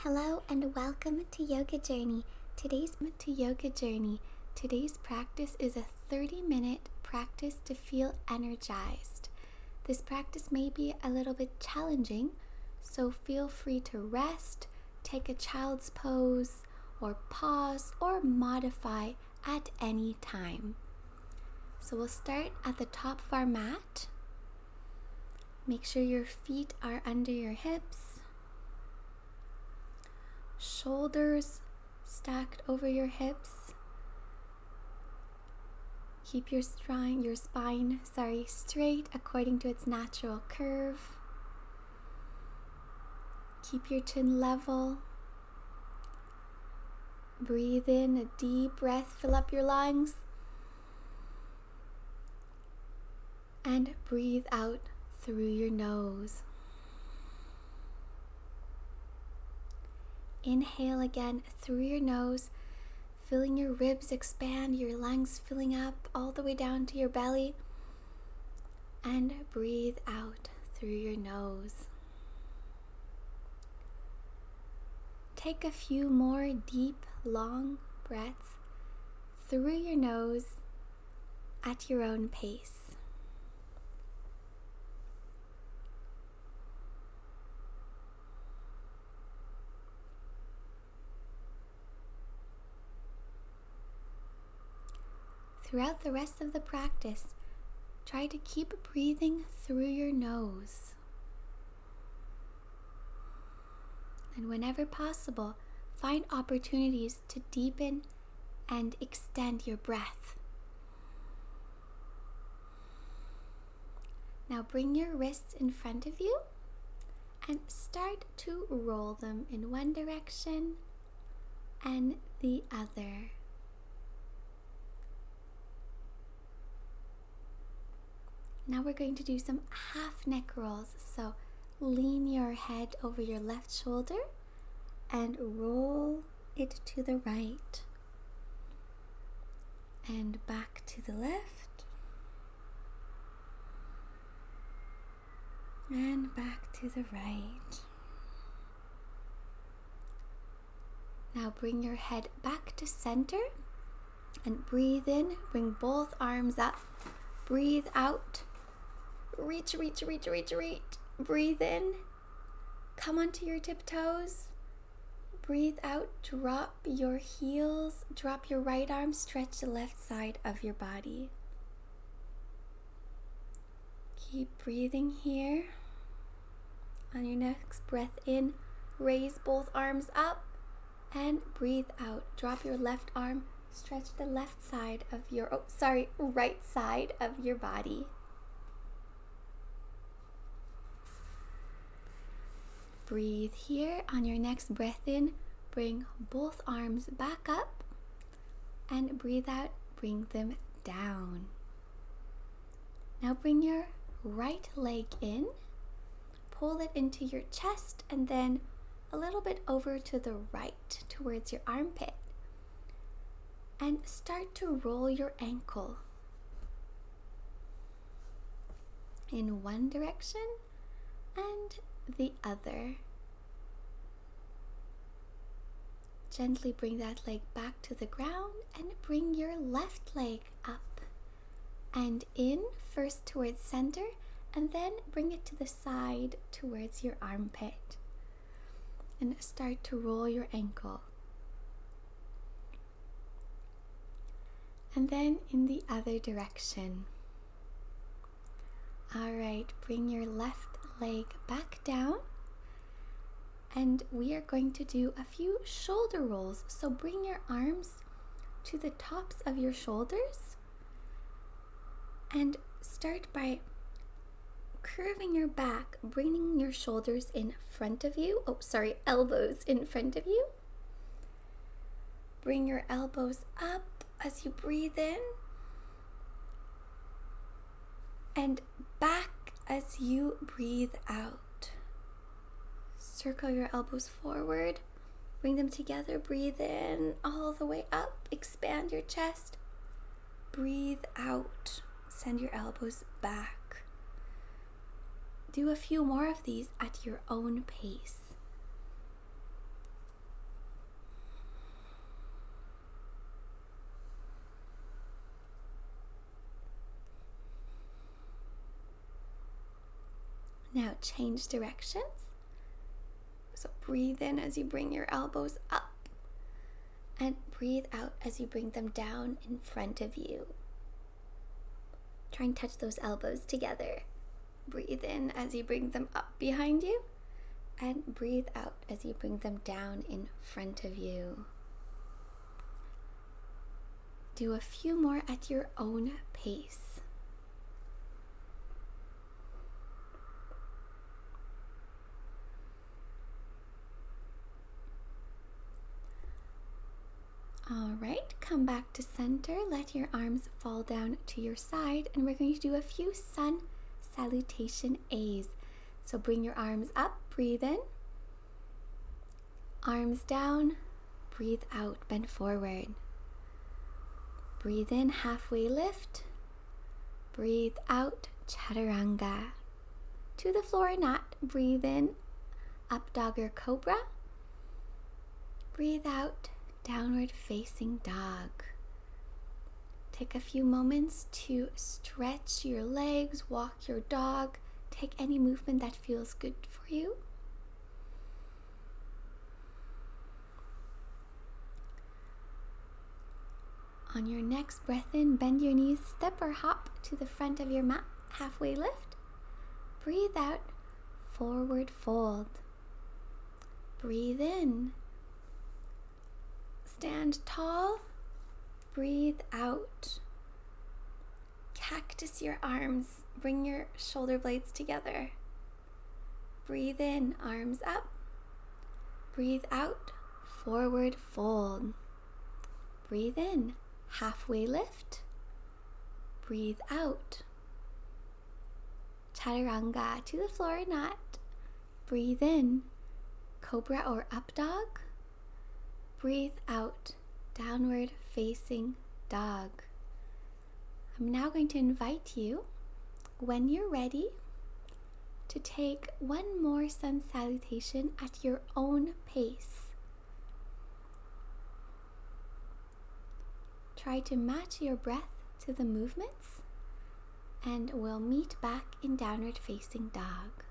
Hello and welcome to Yoga Journey. Today's practice is a 30-minute practice to feel energized. This practice may be a little bit challenging, so feel free to rest, take a child's pose, or pause or modify at any time. So we'll start at the top of our mat. Make sure your feet are under your hips. Shoulders stacked over your hips. Keep your spine straight according to its natural curve. Keep your chin level. Breathe in a deep breath, fill up your lungs. And breathe out through your nose. Inhale again through your nose, feeling your ribs expand, your lungs filling up all the way down to your belly. And breathe out through your nose. Take a few more deep, long breaths through your nose at your own pace. Throughout the rest of the practice, try to keep breathing through your nose. And whenever possible, find opportunities to deepen and extend your breath. Now bring your wrists in front of you and start to roll them in one direction and the other. Now we're going to do some half neck rolls. So lean your head over your left shoulder and roll it to the right. And back to the left. And back to the right. Now bring your head back to center and breathe in. Bring both arms up. Breathe out. Reach. Breathe in. Come onto your tiptoes. Breathe out. Drop your heels. Drop your right arm. Stretch the left side of your body. Keep breathing here. On your next breath in, raise both arms up and breathe out. Drop your left arm. Stretch the left side of your, right side of your body. Breathe here. On your next breath in, bring both arms back up and breathe out, bring them down. Now bring your right leg in, pull it into your chest and then a little bit over to the right towards your armpit. And start to roll your ankle in one direction and the other. Gently bring that leg back to the ground and bring your left leg up and in, first towards center and then bring it to the side towards your armpit. And start to roll your ankle. And then in the other direction. All right, bring your left leg back down and we are going to do a few shoulder rolls. So bring your arms to the tops of your shoulders and start by curving your back, bringing your shoulders in front of you. Elbows in front of you. Bring your elbows up as you breathe in and back as you breathe out. Circle your elbows forward, bring them together, breathe in all the way up, expand your chest, breathe out, send your elbows back. Do a few more of these at your own pace. Now change directions. So breathe in as you bring your elbows up, and breathe out as you bring them down in front of you. Try and touch those elbows together. Breathe in as you bring them up behind you, and breathe out as you bring them down in front of you. Do a few more at your own pace. All right, come back to center. Let your arms fall down to your side, and we're going to do a few sun salutation A's. So bring your arms up, breathe in. Arms down, breathe out, bend forward. Breathe in, halfway lift. Breathe out, chaturanga. To the floor or not, breathe in, up dog or cobra. Breathe out, downward facing dog. Take a few moments to stretch your legs, walk your dog, take any movement that feels good for you. On your next breath in, bend your knees, step or hop to the front of your mat, halfway lift. Breathe out, forward fold. Breathe in. Stand tall, breathe out. Cactus your arms, bring your shoulder blades together. Breathe in, arms up. Breathe out, forward fold. Breathe in, halfway lift. Breathe out. Chaturanga, to the floor or not. Breathe in, cobra or up dog. Breathe out, downward facing dog. I'm now going to invite you, when you're ready, to take one more sun salutation at your own pace. Try to match your breath to the movements, and we'll meet back in downward facing dog.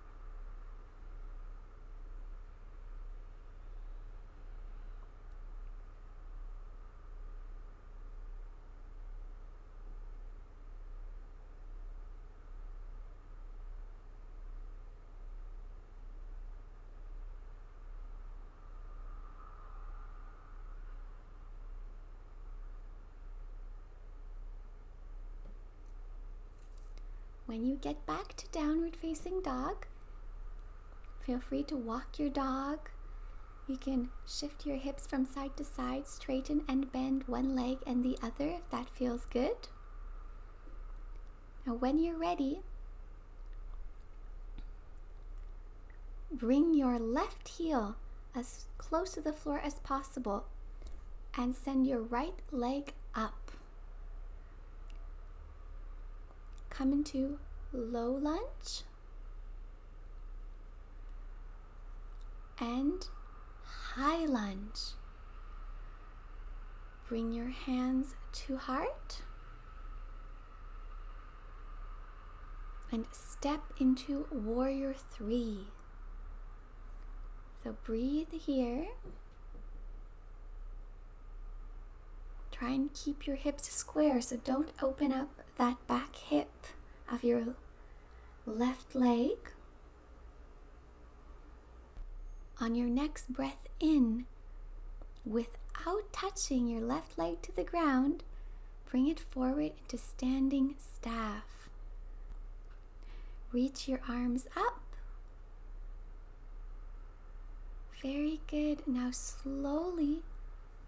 When you get back to downward facing dog, feel free to walk your dog. You can shift your hips from side to side, straighten and bend one leg and the other if that feels good. Now when you're ready, bring your left heel as close to the floor as possible and send your right leg up. Come into low lunge and high lunge. Bring your hands to heart and step into warrior 3. So breathe here. Try and keep your hips square, so don't open up that back hip of your left leg. On your next breath in, without touching your left leg to the ground, bring it forward into standing staff. Reach your arms up. Very good. Now slowly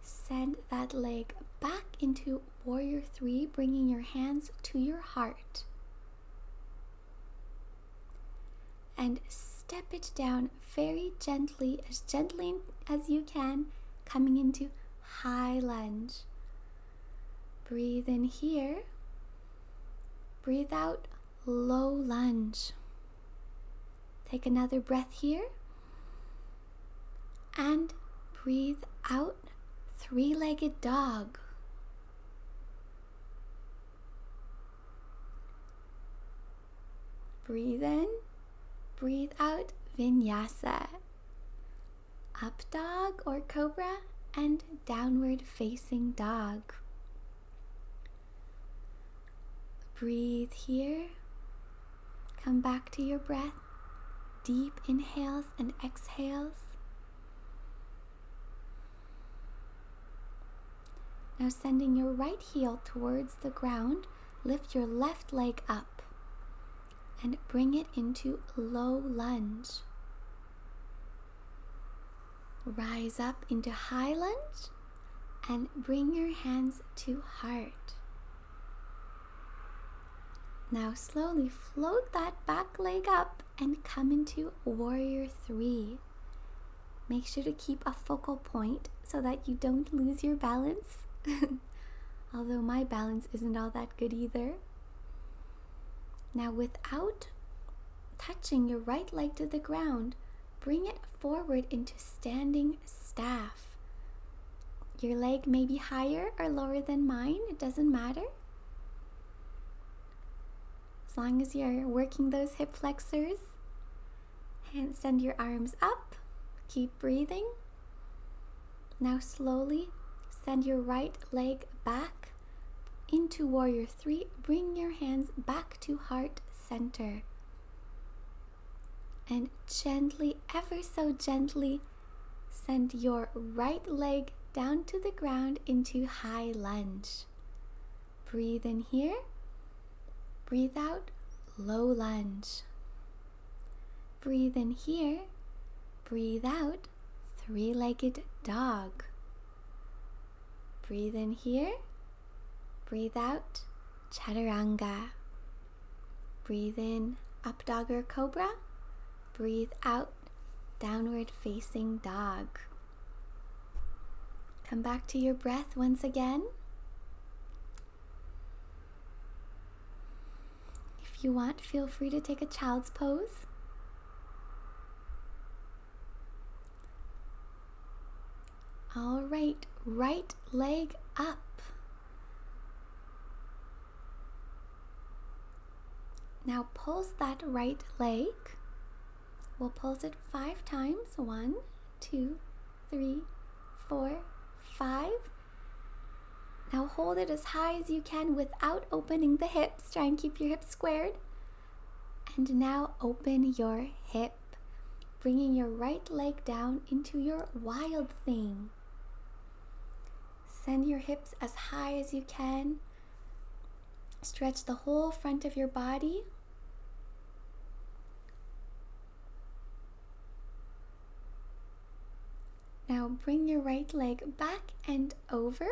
send that leg back into warrior 3, bringing your hands to your heart. And step it down very gently as you can, coming into high lunge. Breathe in here. Breathe out, low lunge. Take another breath here. And breathe out, three-legged dog. Breathe in, breathe out, vinyasa. Up dog or cobra and downward facing dog. Breathe here. Come back to your breath. Deep inhales and exhales. Now sending your right heel towards the ground, lift your left leg up and bring it into low lunge. Rise up into high lunge and bring your hands to heart. Now slowly float that back leg up and come into warrior 3. Make sure to keep a focal point so that you don't lose your balance. Although my balance isn't all that good either. Now without touching your right leg to the ground, bring it forward into standing staff. Your leg may be higher or lower than mine, it doesn't matter. As long as you're working those hip flexors. And send your arms up. Keep breathing. Now slowly send your right leg back into warrior 3. Bring your hands back to heart center. And gently, ever so gently, send your right leg down to the ground into high lunge. Breathe in here. Breathe out, low lunge. Breathe in here. Breathe out, three-legged dog. Breathe in here. Breathe out, chaturanga. Breathe in, up dog or cobra. Breathe out, downward facing dog. Come back to your breath once again. If you want, feel free to take a child's pose. All right, right leg up. Now pulse that right leg. We'll pulse it 5 times. 1, 2, 3, 4, 5. Now hold it as high as you can without opening the hips. Try and keep your hips squared. And now open your hip, bringing your right leg down into your wild thing. Send your hips as high as you can. Stretch the whole front of your body. Now bring your right leg back and over.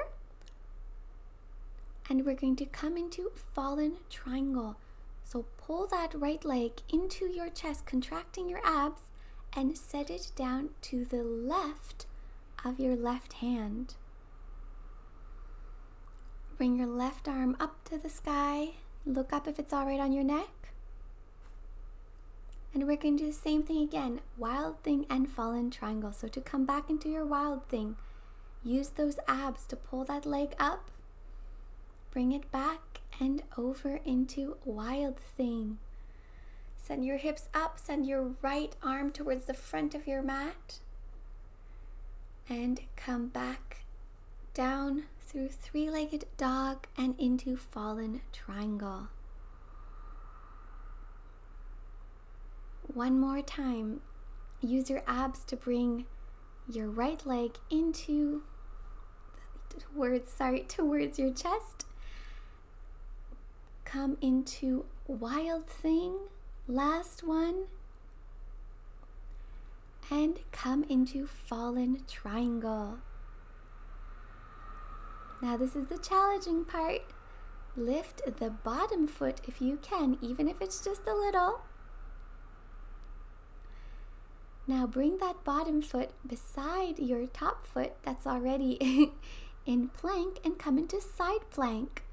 And we're going to come into fallen triangle. So pull that right leg into your chest, contracting your abs, and set it down to the left of your left hand. Bring your left arm up to the sky. Look up if it's all right on your neck. And we're going to do the same thing again, wild thing and fallen triangle. So to come back into your wild thing, use those abs to pull that leg up. Bring it back and over into wild thing. Send your hips up, send your right arm towards the front of your mat. And come back down through three-legged dog and into fallen triangle. One more time. Use your abs to bring your right leg towards your chest. Come into wild thing. Last one. And come into fallen triangle. Now this is the challenging part. Lift the bottom foot if you can, even if it's just a little. Now bring that bottom foot beside your top foot that's already in plank and come into side plank.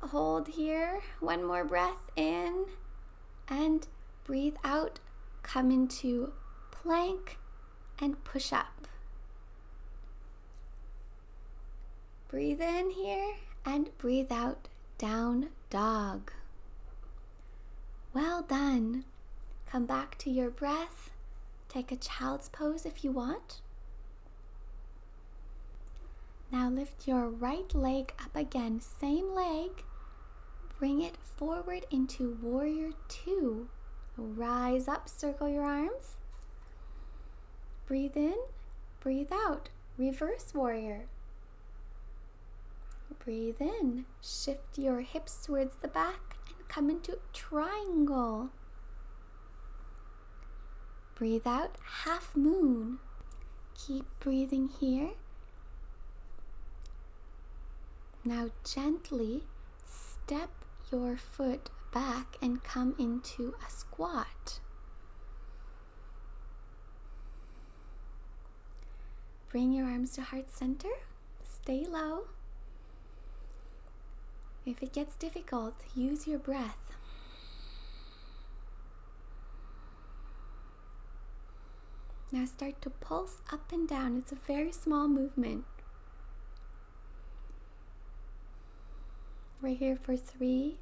Hold here, one more breath in and breathe out. Come into plank and push up. Breathe in here and breathe out, down dog. Well done. Come back to your breath. Take a child's pose if you want. Now lift your right leg up again, same leg. Bring it forward into warrior two. Rise up, circle your arms. Breathe in, breathe out, reverse warrior. Breathe in, shift your hips towards the back and come into triangle. Breathe out, half moon. Keep breathing here. Now gently step your foot back and come into a squat. Bring your arms to heart center. Stay low. If it gets difficult, use your breath. Now start to pulse up and down. It's a very small movement. We're here for 3,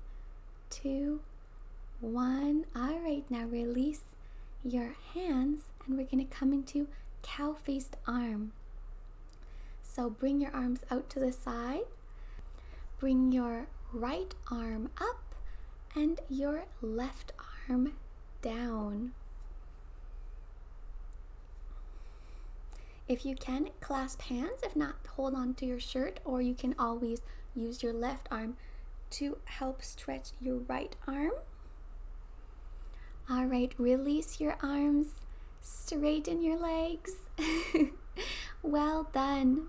2, 1. All right, now release your hands and we're going to come into cow-faced arm. So bring your arms out to the side. Bring your right arm up and your left arm down. If you can, clasp hands. If not, hold on to your shirt, or you can always use your left arm to help stretch your right arm. All right, release your arms, straighten your legs. Well done.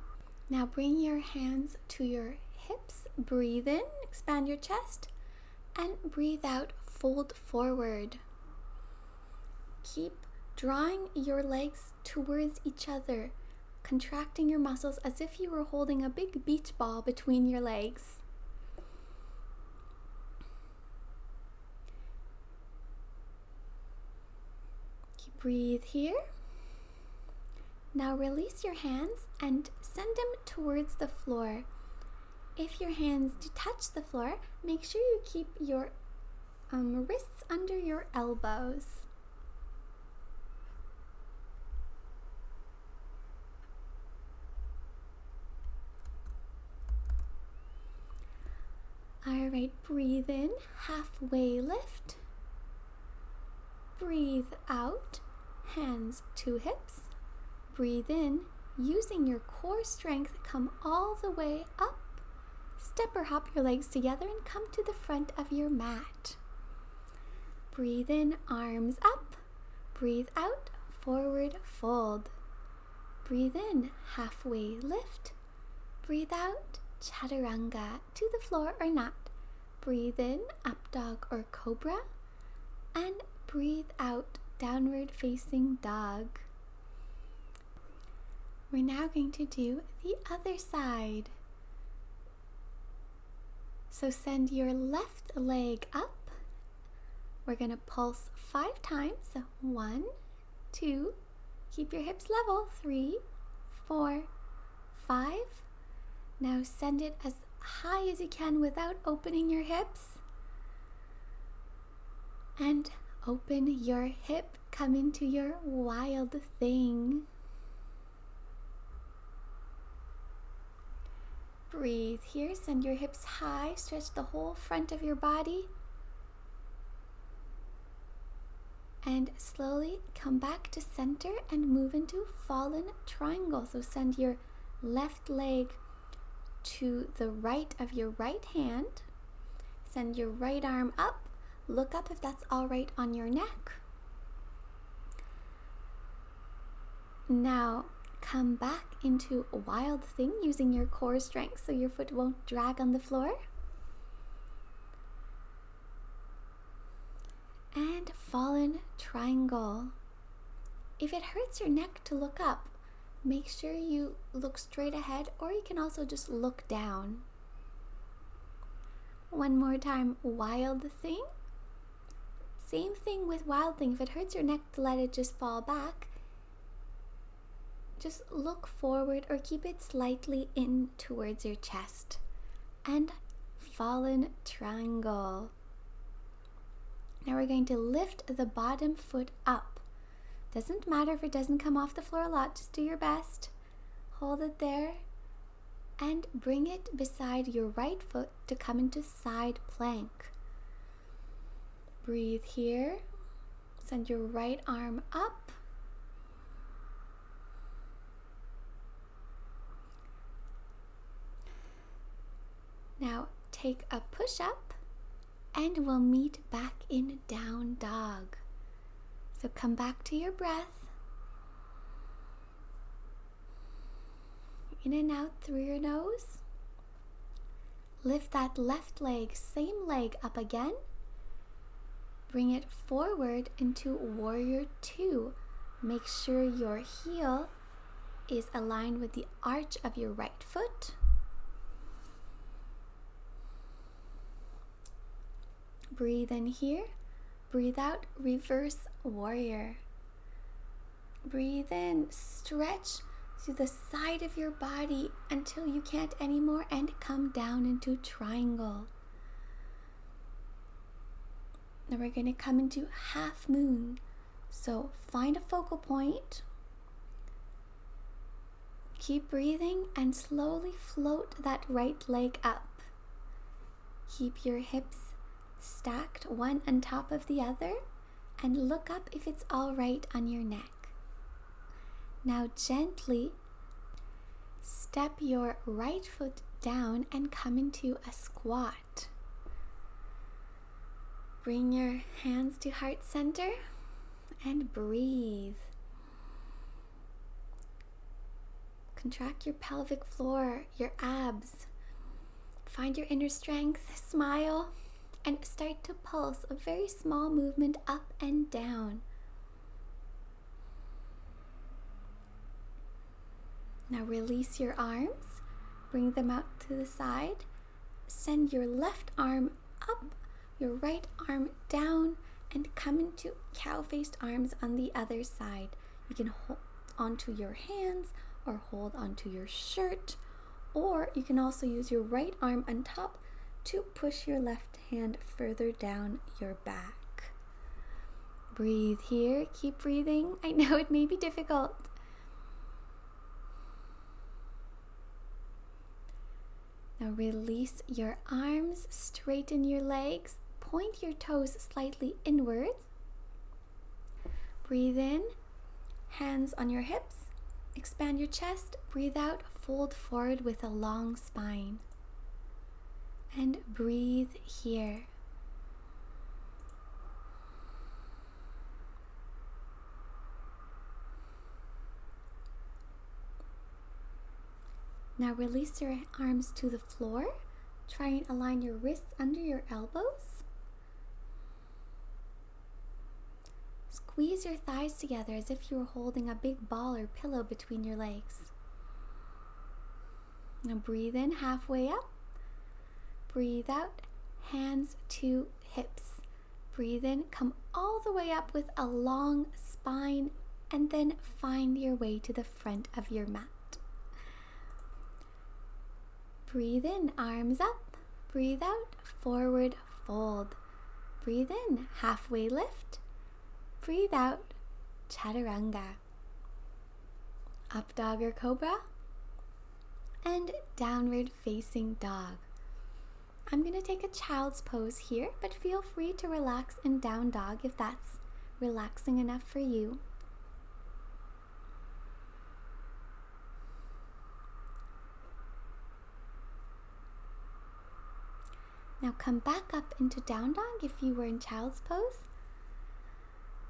Now bring your hands to your hips. Breathe in, expand your chest, and breathe out, fold forward. Keep drawing your legs towards each other, contracting your muscles as if you were holding a big beach ball between your legs. Breathe here. Now release your hands and send them towards the floor. If your hands do touch the floor, make sure you keep your wrists under your elbows. All right, breathe in, halfway lift. Breathe out, hands to hips. Breathe in, using your core strength, come all the way up. Step or hop your legs together and come to the front of your mat. Breathe in, arms up. Breathe out, forward fold. Breathe in, halfway lift. Breathe out, chaturanga, to the floor or not. Breathe in, up dog or cobra. And breathe out, downward facing dog. We're now going to do the other side. So send your left leg up. We're going to pulse 5 times. So 1, 2, keep your hips level. 3, 4, 5. Now send it as high as you can without opening your hips. And open your hip. Come into your wild thing. Breathe here. Send your hips high. Stretch the whole front of your body. And slowly come back to center and move into fallen triangle. So send your left leg to the right of your right hand. Send your right arm up. Look up if that's all right on your neck. Now come back into a wild thing using your core strength so your foot won't drag on the floor. And fallen triangle. If it hurts your neck to look up, make sure you look straight ahead, or you can also just look down. One more time, wild thing. Same thing with wild thing. If it hurts your neck to let it just fall back, just look forward or keep it slightly in towards your chest. And fallen triangle. Now we're going to lift the bottom foot up. Doesn't matter if it doesn't come off the floor a lot, just do your best. Hold it there and bring it beside your right foot to come into side plank. Breathe here. Send your right arm up. Now take a push-up and we'll meet back in down dog. So come back to your breath. In and out through your nose. Lift that left leg, same leg up again. Bring it forward into warrior two. Make sure your heel is aligned with the arch of your right foot. Breathe in here. Breathe out, reverse warrior. Breathe in, stretch to the side of your body until you can't anymore and come down into triangle. Now we're going to come into half moon. So find a focal point. Keep breathing and slowly float that right leg up. Keep your hips stacked one on top of the other and look up if it's all right on your neck. Now gently step your right foot down and come into a squat. Bring your hands to heart center and breathe. Contract your pelvic floor, your abs. Find your inner strength, smile, and start to pulse a very small movement up and down. Now release your arms, bring them out to the side. Send your left arm up, your right arm down, and come into cow-faced arms on the other side. You can hold onto your hands or hold onto your shirt, or you can also use your right arm on top to push your left hand further down your back. Breathe here, keep breathing. I know it may be difficult. Now release your arms, straighten your legs, point your toes slightly inwards. Breathe in, hands on your hips, expand your chest, breathe out, fold forward with a long spine. And breathe here. Now release your arms to the floor. Try and align your wrists under your elbows. Squeeze your thighs together as if you were holding a big ball or pillow between your legs. Now breathe in halfway up. Breathe out, hands to hips. Breathe in, come all the way up with a long spine, and then find your way to the front of your mat. Breathe in, arms up. Breathe out, forward fold. Breathe in, halfway lift. Breathe out, chaturanga. Up dog or cobra. And downward facing dog. I'm going to take a child's pose here, but feel free to relax in down dog if that's relaxing enough for you. Now come back up into down dog if you were in child's pose.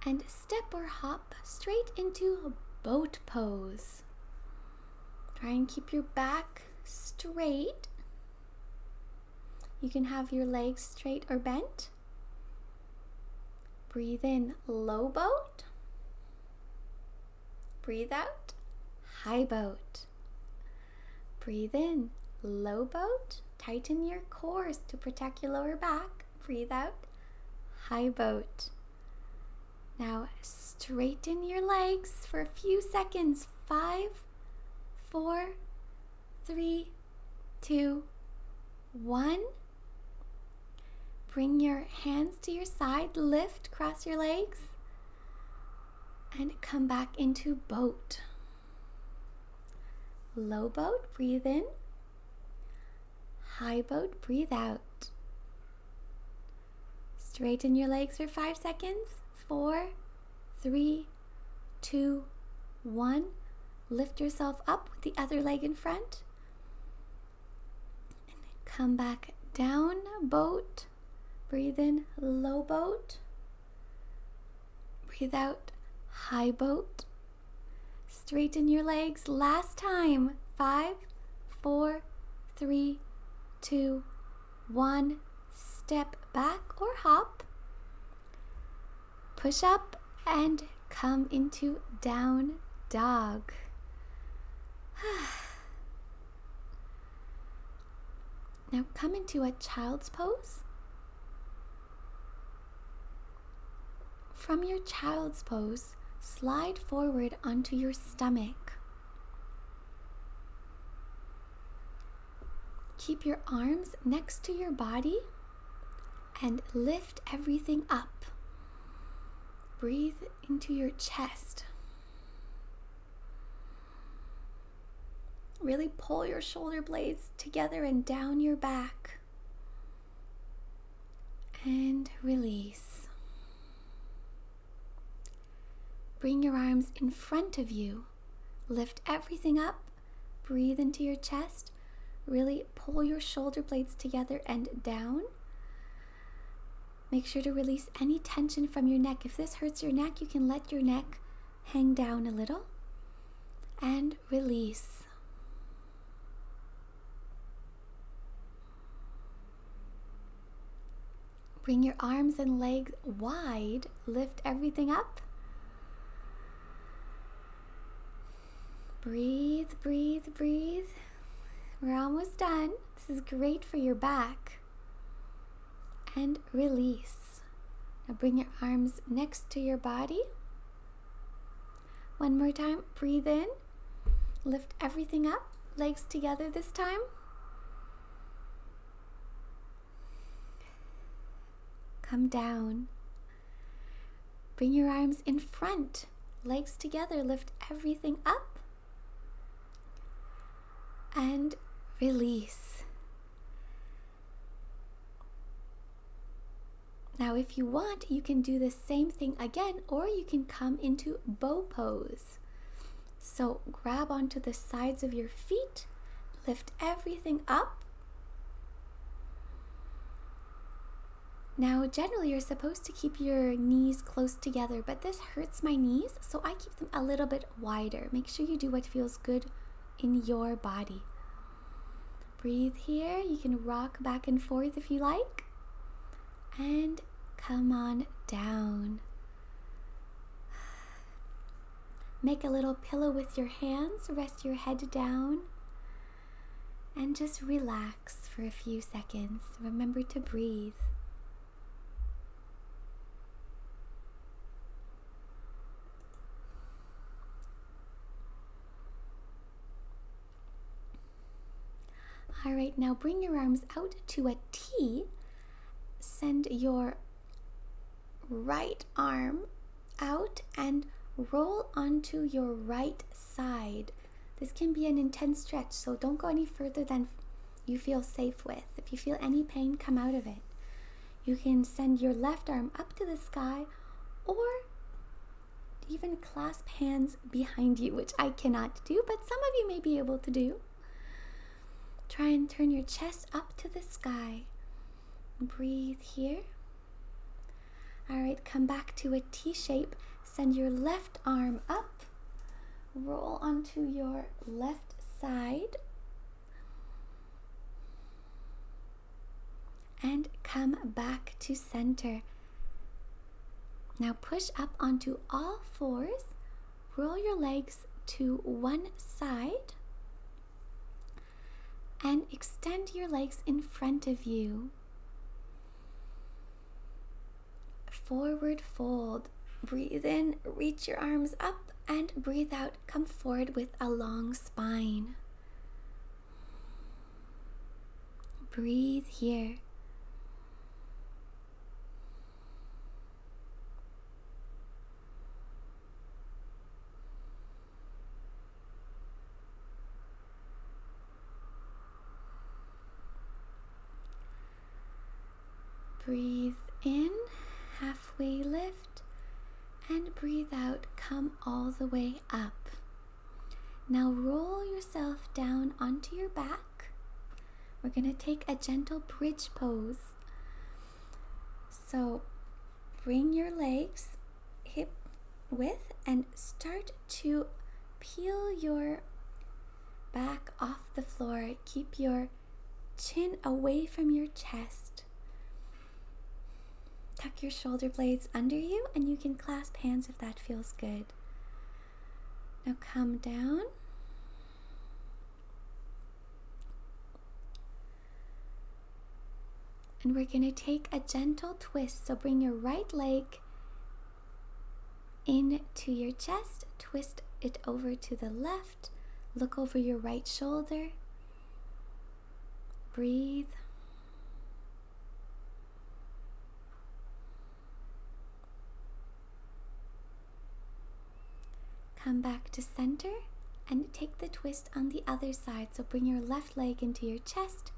And step or hop straight into boat pose. Try and keep your back straight. You can have your legs straight or bent. Breathe in, low boat. Breathe out, high boat. Breathe in, low boat. Tighten your cores to protect your lower back. Breathe out, high boat. Now straighten your legs for a few seconds. 5, 4, 3, 2, 1. Bring your hands to your side, lift, cross your legs, and come back into boat. Low boat, breathe in. High boat, breathe out. Straighten your legs for 5 seconds. 4, 3, 2, 1. Lift yourself up with the other leg in front. And come back down, boat. Breathe in, low boat. Breathe out, high boat. Straighten your legs. Last time. 5, 4, 3, 2, 1. Step back or hop. Push up and come into down dog. Now come into a child's pose. From your child's pose, slide forward onto your stomach. Keep your arms next to your body and lift everything up. Breathe into your chest. Really pull your shoulder blades together and down your back. And release. Bring your arms in front of you. Lift everything up. Breathe into your chest. Really pull your shoulder blades together and down. Make sure to release any tension from your neck. If this hurts your neck, you can let your neck hang down a little. And release. Bring your arms and legs wide. Lift everything up. Breathe, breathe, breathe. We're almost done. This is great for your back. And release. Now bring your arms next to your body. One more time. Breathe in. Lift everything up. Legs together this time. Come down. Bring your arms in front. Legs together. Lift everything up. And release. Now if you want, you can do the same thing again, or you can come into bow pose. So grab onto the sides of your feet, lift everything up. Now generally you're supposed to keep your knees close together, but this hurts my knees, so I keep them a little bit wider. Make sure you do what feels good in your body. Breathe here. You can rock back and forth if you like. And come on down. Make a little pillow with your hands. Rest your head down. And just relax for a few seconds. Remember to breathe. All right, now bring your arms out to a T. Send your right arm out and roll onto your right side. This can be an intense stretch, so don't go any further than you feel safe with. If you feel any pain, come out of it. You can send your left arm up to the sky or even clasp hands behind you, which I cannot do, but some of you may be able to do. Try and turn your chest up to the sky. Breathe here. All right, come back to a T shape. Send your left arm up. Roll onto your left side. And come back to center. Now push up onto all fours. Roll your legs to one side. And extend your legs in front of you. Forward fold. Breathe in, reach your arms up, and breathe out. Come forward with a long spine. Breathe here. Breathe in, halfway lift, and breathe out, come all the way up. Now roll yourself down onto your back. We're going to take a gentle bridge pose. So bring your legs hip width and start to peel your back off the floor. Keep your chin away from your chest. Tuck your shoulder blades under you, and you can clasp hands if that feels good. Now come down. And we're going to take a gentle twist. So bring your right leg into your chest, twist it over to the left, look over your right shoulder. Breathe. Come back to center and take the twist on the other side. So bring your left leg into your chest,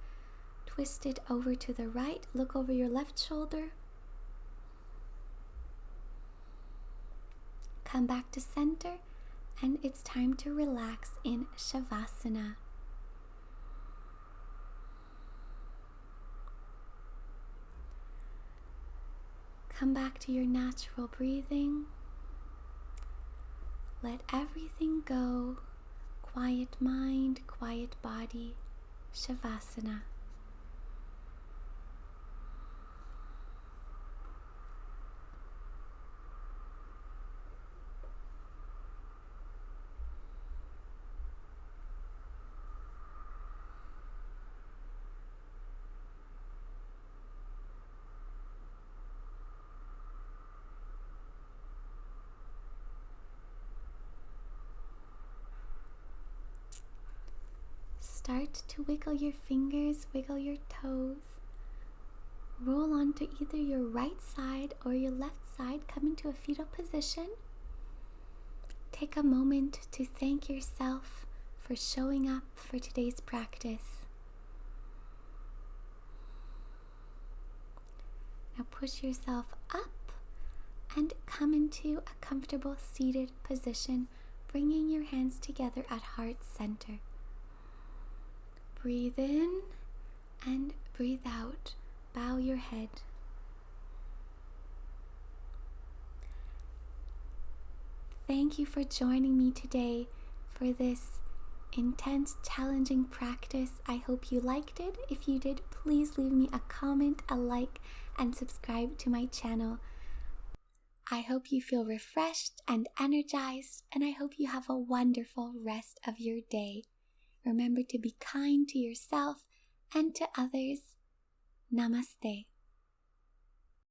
twist it over to the right, look over your left shoulder. Come back to center, and it's time to relax in Shavasana. Come back to your natural breathing. Let everything go. Quiet mind, quiet body. Shavasana. Start to wiggle your fingers, wiggle your toes. Roll onto either your right side or your left side. Come into a fetal position. Take a moment to thank yourself for showing up for today's practice. Now push yourself up and come into a comfortable seated position, bringing your hands together at heart center. Breathe in and breathe out. Bow your head. Thank you for joining me today for this intense, challenging practice. I hope you liked it. If you did, please leave me a comment, a like, and subscribe to my channel. I hope you feel refreshed and energized, and I hope you have a wonderful rest of your day. Remember to be kind to yourself and to others. Namaste.